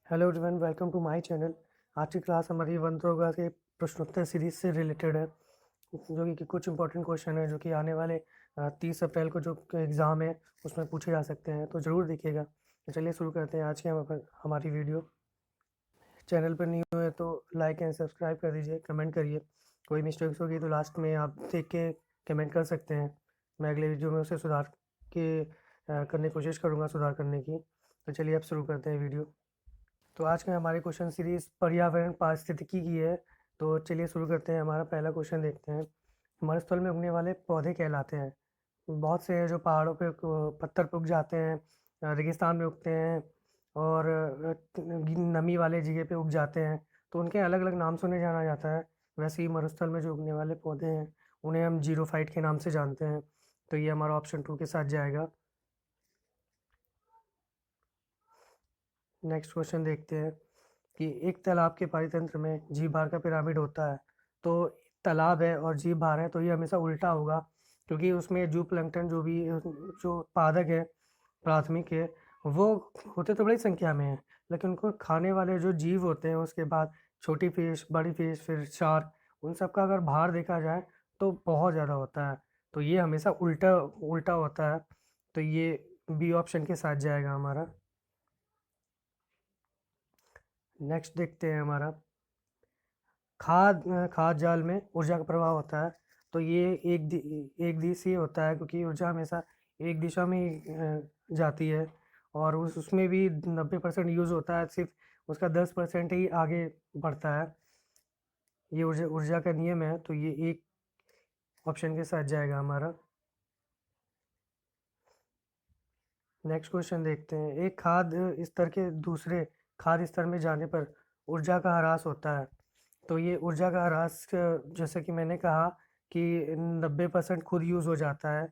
Hello everyone, welcome to my channel. आज की class हमारी वंतरोगा के प्रश्नोत्तर सीरीज से रिलेटेड है, जो कि कुछ इंपॉर्टेंट क्वेश्चन है जो कि आने वाले 30 अप्रैल को जो एग्ज़ाम है उसमें पूछे जा सकते हैं, तो ज़रूर देखिएगा। तो चलिए शुरू करते हैं आज की हमारी वीडियो। चैनल पर न्यू है तो लाइक एंड सब्सक्राइब कर दीजिए, कमेंट करिए। कोई मिस्टेक्स होगी तो लास्ट में आप देख के कमेंट कर सकते हैं। मैं अगले वीडियो में उसे सुधार के करने की कोशिश करूँगा, सुधार करने की। तो चलिए अब शुरू करते हैं वीडियो। तो आज का हमारी क्वेश्चन सीरीज पर्यावरण पारिस्थितिकी की है। तो चलिए शुरू करते हैं। हमारा पहला क्वेश्चन देखते हैं। मरुस्थल में उगने वाले पौधे कहलाते हैं। बहुत से हैं जो पहाड़ों पे पत्थर पे उग जाते हैं, रेगिस्तान में उगते हैं और नमी वाले जगह पे उग जाते हैं। तो उनके अलग अलग नाम से उन्हें जाना जाता है। वैसे ही मरुस्थल में जो उगने वाले पौधे हैं उन्हें हम जीरोफाइट के नाम से जानते हैं। तो ये हमारा ऑप्शन 2 के साथ जाएगा। नेक्स्ट क्वेश्चन देखते हैं कि एक तालाब के पारितंत्र में जीव भार का पिरामिड होता है। तो तालाब है और जीव भार है तो ये हमेशा उल्टा होगा, क्योंकि उसमें जू प्लैंकटन जो पादप है, प्राथमिक है, वो होते तो बड़ी संख्या में है, लेकिन उनको खाने वाले जो जीव होते हैं उसके बाद छोटी फिश, बड़ी फिश, फिर शार्क, उन सब का अगर भार देखा जाए तो बहुत ज़्यादा होता है। तो ये हमेशा उल्टा उल्टा होता है। तो ये बी ऑप्शन के साथ जाएगा हमारा। नेक्स्ट देखते हैं हमारा खाद जाल में ऊर्जा का प्रवाह होता है। तो ये एक दिशीय होता है, क्योंकि ऊर्जा हमेशा एक दिशा में ही जाती है और उसमें भी 90% यूज़ होता है, सिर्फ उसका 10% ही आगे बढ़ता है। ये ऊर्जा ऊर्जा का नियम है, तो ये एक ऑप्शन के साथ जाएगा हमारा। नेक्स्ट क्वेश्चन देखते हैं। एक खाद स्तर के दूसरे खाद स्तर में जाने पर ऊर्जा का ह्रास होता है। तो ये ऊर्जा का ह्रास जैसे कि मैंने कहा कि 90% खुद यूज़ हो जाता है।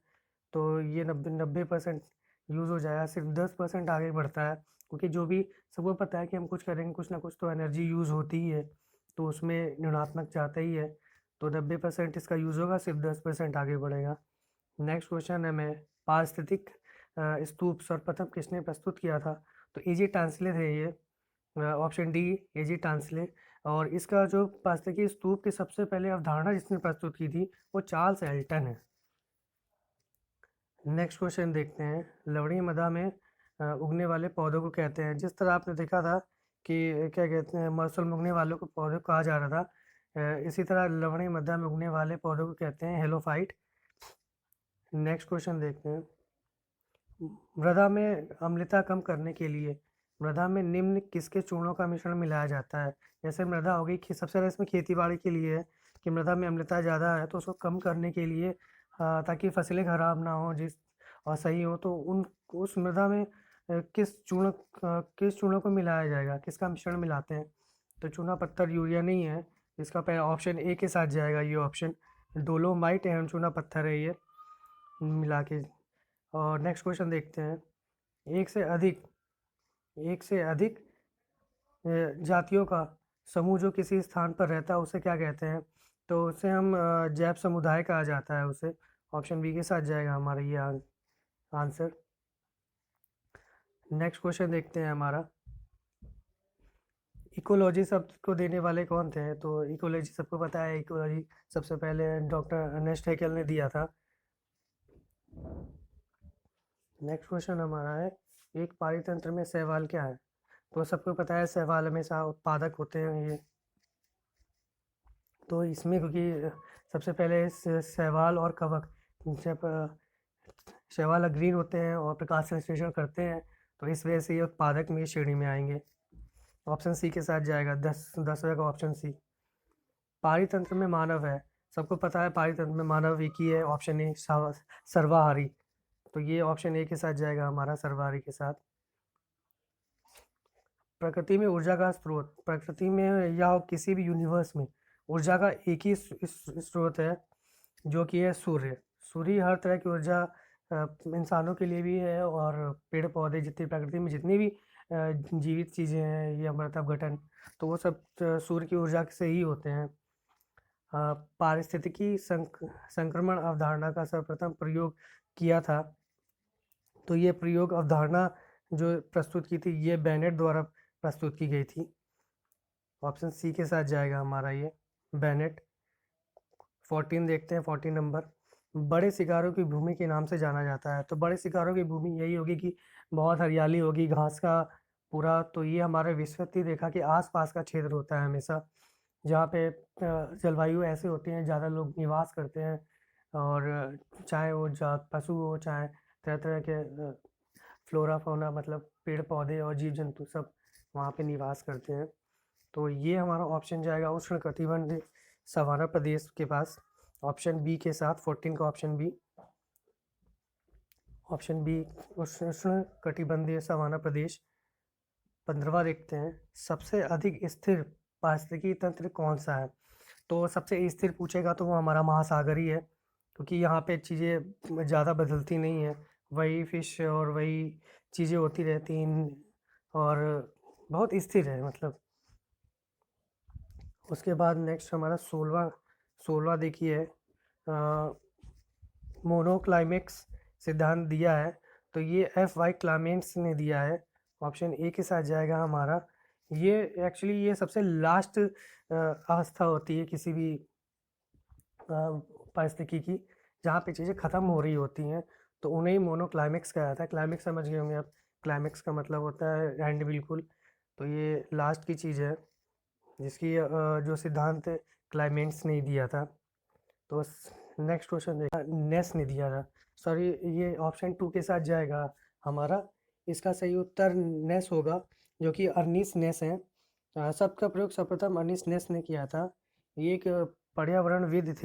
तो ये 90% यूज़ हो जाएगा, सिर्फ 10% आगे बढ़ता है, क्योंकि जो भी सबको पता है कि हम कुछ करेंगे कुछ ना कुछ तो एनर्जी यूज़ होती ही है, तो उसमें ऋणात्मक जाता ही है। तो 90% इसका यूज़ होगा, सिर्फ 10% आगे बढ़ेगा। नेक्स्ट क्वेश्चन है मैं पारिस्थितिक स्तूप सर्वप्रथम किसने प्रस्तुत किया था? तो एजी टांसले थे ये। ऑप्शन डी एजी टांसले। और इसका जो पारिस्थितिकी स्तूप की सबसे पहले अवधारणा जिसने प्रस्तुत की थी वो चार्ल्स एल्टन है। नेक्स्ट क्वेश्चन देखते हैं। लवणीय मृदा में उगने वाले पौधों को कहते हैं। जिस तरह आपने देखा था कि क्या कहते हैं, मरुस्थल में उगने वालों को पौधे को कहा जा रहा था, इसी तरह लवणीय मृदा में उगने वाले पौधों को कहते हैं हेलोफाइट। नेक्स्ट क्वेश्चन देखते हैं। मृदा में अम्लता कम करने के लिए मृदा में निम्न किसके चूर्णों का मिश्रण मिलाया जाता है? जैसे मृदा हो गई सबसे ज़्यादा इसमें खेती बाड़ी के लिए है कि मृदा में अम्लता ज़्यादा है, तो उसको कम करने के लिए ताकि फसलें खराब ना हो जिस और सही हो, तो उन उस मृदा में किस चूर्णों को मिलाया जाएगा, किसका मिश्रण मिलाते हैं? तो चूना पत्थर यूरिया नहीं है। इसका पहला ऑप्शन ए के साथ जाएगा। ये ऑप्शन डोलोमाइट एवं चूना पत्थर है ये मिला के। और नेक्स्ट क्वेश्चन देखते हैं। एक से अधिक एक से अधिक जातियों का समूह जो किसी स्थान पर रहता है उसे क्या कहते हैं? तो उसे हम जैव समुदाय कहा जाता है उसे। ऑप्शन बी के साथ जाएगा हमारा ये आंसर। नेक्स्ट क्वेश्चन देखते हैं हमारा। इकोलॉजी शब्द को देने वाले कौन थे? तो इकोलॉजी सबको पता है, इकोलॉजी सबसे पहले डॉक्टर अर्नेस्ट हैकेल ने दिया था। नेक्स्ट क्वेश्चन हमारा है, एक पारितंत्र में शैवाल क्या है? तो सबको पता है शैवाल हमेशा उत्पादक होते हैं ये। तो इसमें क्योंकि सबसे पहले शैवाल और कवक, जब शैवाल ग्रीन होते हैं और प्रकाश संश्लेषण करते हैं, तो इस वजह से ये उत्पादक में श्रेणी में आएंगे। ऑप्शन सी के साथ जाएगा, 10वें का ऑप्शन सी। पारितंत्र में मानव है, सबको पता है पारितंत्र में मानव एक ही है। ऑप्शन ए सर्वाहारी। तो ये ऑप्शन ए के साथ जाएगा हमारा, सर्वाहारी के साथ। प्रकृति में ऊर्जा का स्रोत, प्रकृति में या किसी भी यूनिवर्स में ऊर्जा का एक ही स्रोत है, जो कि है सूर्य। सूर्य हर तरह की ऊर्जा इंसानों के लिए भी है, और पेड़ पौधे जितनी प्रकृति में जितनी भी जीवित चीज़ें हैं या मतलब गठन, तो वो सब सूर्य की ऊर्जा से ही होते हैं। पारिस्थितिकी संक्रमण अवधारणा का सर्वप्रथम प्रयोग किया था। तो ये प्रयोग अवधारणा जो प्रस्तुत की थी ये बेनेट द्वारा प्रस्तुत की गई थी। ऑप्शन सी के साथ जाएगा हमारा ये बेनेट। 14 देखते हैं, 14 नंबर। बड़े शिकारों की भूमि के नाम से जाना जाता है। तो बड़े शिकारों की भूमि यही होगी कि बहुत हरियाली होगी, घास का पूरा। तो ये हमारे विषुवतीय रेखा के आसपास का क्षेत्र होता है हमेशा, जहाँ पे जलवायु ऐसे होती हैं, ज़्यादा लोग निवास करते हैं। और चाहे वो पशु हो, चाहे तरह तरह के फ्लोरा फौना, मतलब पेड़ पौधे और जीव जंतु सब वहाँ पे निवास करते हैं। तो ये हमारा ऑप्शन जाएगा उष्ण कटिबंध सवाना प्रदेश के पास, ऑप्शन बी के साथ। 14 का ऑप्शन बी, ऑप्शन बी उष्ण कटिबंधीय सवाना प्रदेश। 15वां देखते हैं, सबसे अधिक स्थिर पारिस्थितिकी तंत्र कौन सा है। तो सबसे स्थिर पूछेगा तो वो हमारा महासागर ही है, क्योंकि यहाँ पे चीज़ें ज़्यादा बदलती नहीं हैं, वही फिश और वही चीज़ें होती रहती हैं और बहुत स्थिर है मतलब। उसके बाद नेक्स्ट हमारा 16वां देखिए, मोनोक्लाइमेक्स सिद्धांत दिया है, तो ये F.Y. क्लामेंट्स ने दिया है। ऑप्शन ए के साथ जाएगा हमारा। ये एक्चुअली ये सबसे लास्ट अवस्था होती है किसी भी पारिस्थितिकी की, जहाँ पे चीज़ें ख़त्म हो रही होती हैं, तो उन्हें ही मोनोक्लाइमेक्स कहा जाता है। क्लाइमेक्स समझ गए होंगे आप, क्लाइमेक्स का मतलब होता है एंड बिल्कुल। तो ये लास्ट की चीज़ है जिसकी जो सिद्धांत क्लाइमेंट्स ने दिया था। तो नेक्स्ट क्वेश्चन देखा, नेस ने दिया था, सॉरी ये ऑप्शन 2 के साथ जाएगा हमारा। इसका सही उत्तर नेस होगा, जो कि अर्नीस नेस है। शब्द का प्रयोग सर्वप्रथम अर्नीस नेस ने किया था। ये एक पर्यावरणविद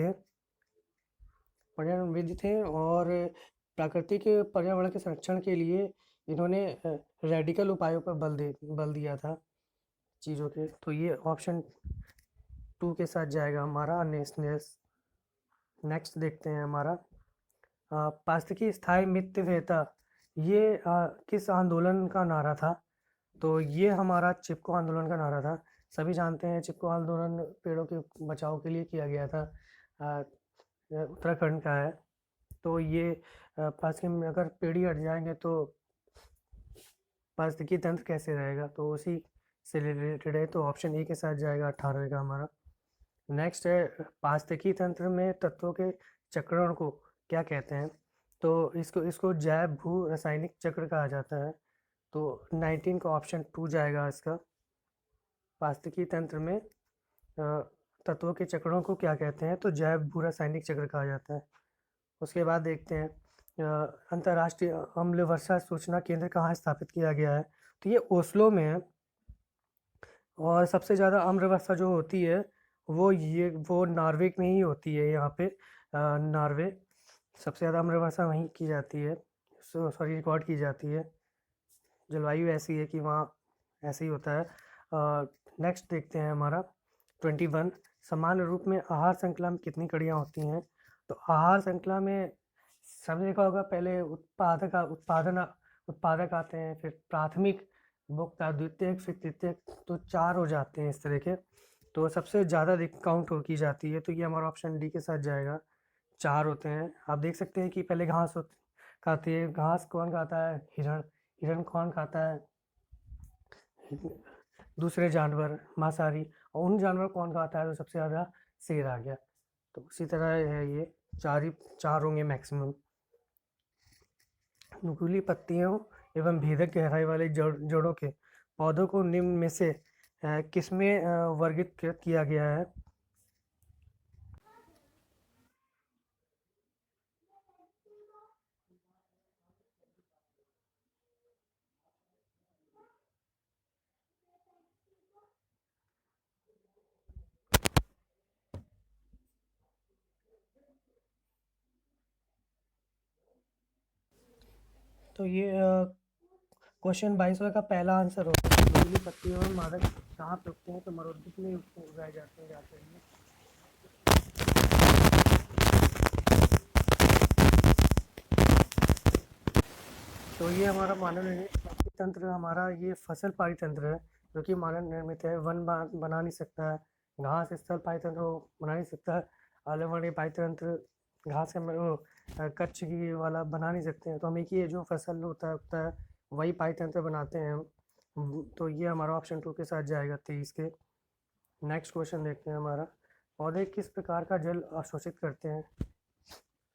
थे और प्राकृतिक पर्यावरण के संरक्षण के लिए इन्होंने रेडिकल उपायों पर बल दिया था चीज़ों के। तो ये ऑप्शन 2 के साथ जाएगा हमारा नेस। नेक्स्ट देखते हैं हमारा पारिस्थितिकी स्थायी मितव्ययिता, ये किस आंदोलन का नारा था। तो ये हमारा चिपको आंदोलन का नारा था। सभी जानते हैं चिपको आंदोलन पेड़ों के बचाव के लिए किया गया था, उत्तराखंड का है। तो ये पारिस्थितिकी में अगर पेड़ ही हट जाएंगे तो पारिस्थितिकी तंत्र कैसे रहेगा, तो उसी से रिलेटेड है। तो ऑप्शन ए के साथ जाएगा 18वें का हमारा। नेक्स्ट है पारिस्थितिकी तंत्र में तत्वों के चक्रण को क्या कहते हैं। तो इसको जैव भू रासायनिक चक्र कहा जाता है। तो 19 का ऑप्शन 2 जाएगा इसका। पारिस्थितिकी तंत्र में तत्वों के चक्रों को क्या कहते हैं, तो जैव भू रासायनिक चक्र कहा जाता है। उसके बाद देखते हैं अंतर्राष्ट्रीय अम्ल वर्षा सूचना केंद्र कहाँ स्थापित किया गया है। तो ये ओस्लो में है। और सबसे ज़्यादा अम्ल वर्षा जो होती है वो नॉर्वे में ही होती है। यहाँ पे नॉर्वे सबसे ज़्यादा अम्ल वर्षा वहीं की जाती है, सॉरी रिकॉर्ड की जाती है। जलवायु ऐसी है कि वहाँ ऐसे ही होता है। नेक्स्ट देखते हैं हमारा 21, समान रूप में आहार श्रृंखला में कितनी कड़ियाँ होती हैं। तो आहार श्रृंखला में सबने देखा होगा, पहले उत्पादक आते हैं, फिर प्राथमिक, भोक्ता, द्वितीयक, फिर तृतीयक, तो 4 हो जाते हैं इस तरह के। तो सबसे ज़्यादा काउंट की जाती है, तो ये हमारा ऑप्शन डी के साथ जाएगा। 4 होते हैं। आप देख सकते हैं कि पहले घास खाती है। घास कौन खाता है, हिरण कौन खाता है, दूसरे जानवर मांसाहारी। और उन जानवर कौन खाता है, तो सबसे ज़्यादा शेर आ गया। तो उसी तरह है ये 4 होंगे मैक्सिमम। नुकीली पत्तियों एवं भेदक गहराई वाले जड़ों के पौधों को निम्न में से किसमें वर्गीकृत किया गया है। तो ये क्वेश्चन 22वां का पहला आंसर होगा। नुकीली पत्तियों में मादक कहाँ पे उगते हैं, तो मरुस्थल में उगाए जाते हैं जाते हैं। तो ये हमारा मानव निर्मित तंत्र, हमारा ये फसल पाई तंत्र है, जो कि मानव निर्मित है। वन बना नहीं सकता है, घास स्थल पाई तंत्र बना नहीं सकता है, आलवणी पाई तंत्र घास के वो कच्छ की वाला बना नहीं सकते हैं। तो हम एक ही जो फसल होता है उगता है वही पाई तंत्र बनाते हैं हम। तो ये हमारा ऑप्शन 2 के साथ जाएगा 23 के। नेक्स्ट क्वेश्चन देखते हैं हमारा, पौधे किस प्रकार का जल अवशोषित करते हैं?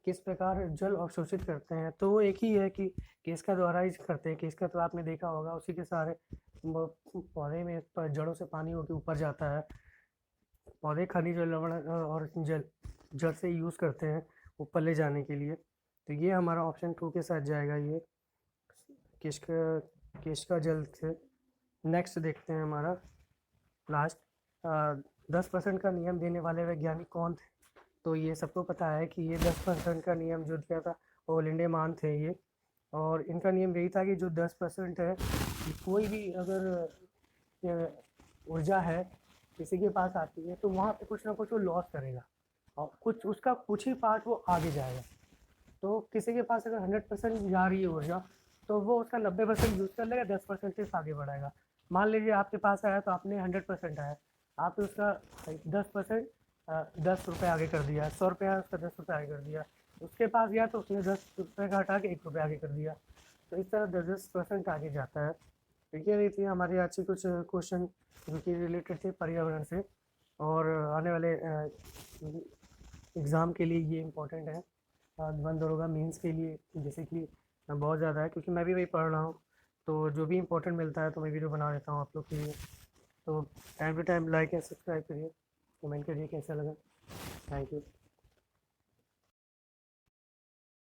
किस प्रकार जल अवशोषित करते हैं? तो वो एक ही है कि केसका द्वारा ही करते हैं। केसका तो आपने देखा होगा, उसी के सारे पौधे में जड़ों से पानी होकर ऊपर जाता है। पौधे खनिज और लवण और जल से यूज़ करते हैं ऊपर ले जाने के लिए। तो ये हमारा ऑप्शन 2 के साथ जाएगा, ये केश का जल से। नेक्स्ट देखते हैं हमारा लास्ट, 10% का नियम देने वाले वैज्ञानिक कौन थे? तो ये सबको पता है कि ये 10% का नियम जो दिया था वो लिंडेमान थे ये। और इनका नियम यही था कि जो 10% है, कोई भी अगर ऊर्जा है किसी के पास आती है तो वहाँ पे कुछ ना कुछ वो लॉस करेगा और कुछ ही पार्ट वो आगे जाएगा। तो किसी के पास अगर 100% जा रही है ऊर्जा, तो वो उसका 90% यूज़ कर लेगा, 10% सिर्फ आगे बढ़ाएगा। मान लीजिए आपके पास आया तो आपने 100% आया, आपने उसका 10% 10 रुपये आगे कर दिया, 100 रुपये आया उसका 10 रुपये आगे कर दिया। उसके पास गया तो उसने 10 रुपये का हटा के 1 रुपये आगे कर दिया। तो इस तरह 10% आगे जाता है। तो ये रही थी हमारी आज की कुछ क्वेश्चन जो कि रिलेटेड थे पर्यावरण से, और आने वाले एग्ज़ाम के लिए ये इम्पोर्टेंट है। वन दरोगा मेंस के लिए बेसिकली बहुत ज़्यादा है, क्योंकि मैं भी वही पढ़ रहा हूँ। तो जो भी इम्पोर्टेंट मिलता है तो मैं वीडियो बना देता हूँ आप लोग के लिए। तो time to time like and subscribe करिए, कमेंट करिए कैसा लगा। Thank you.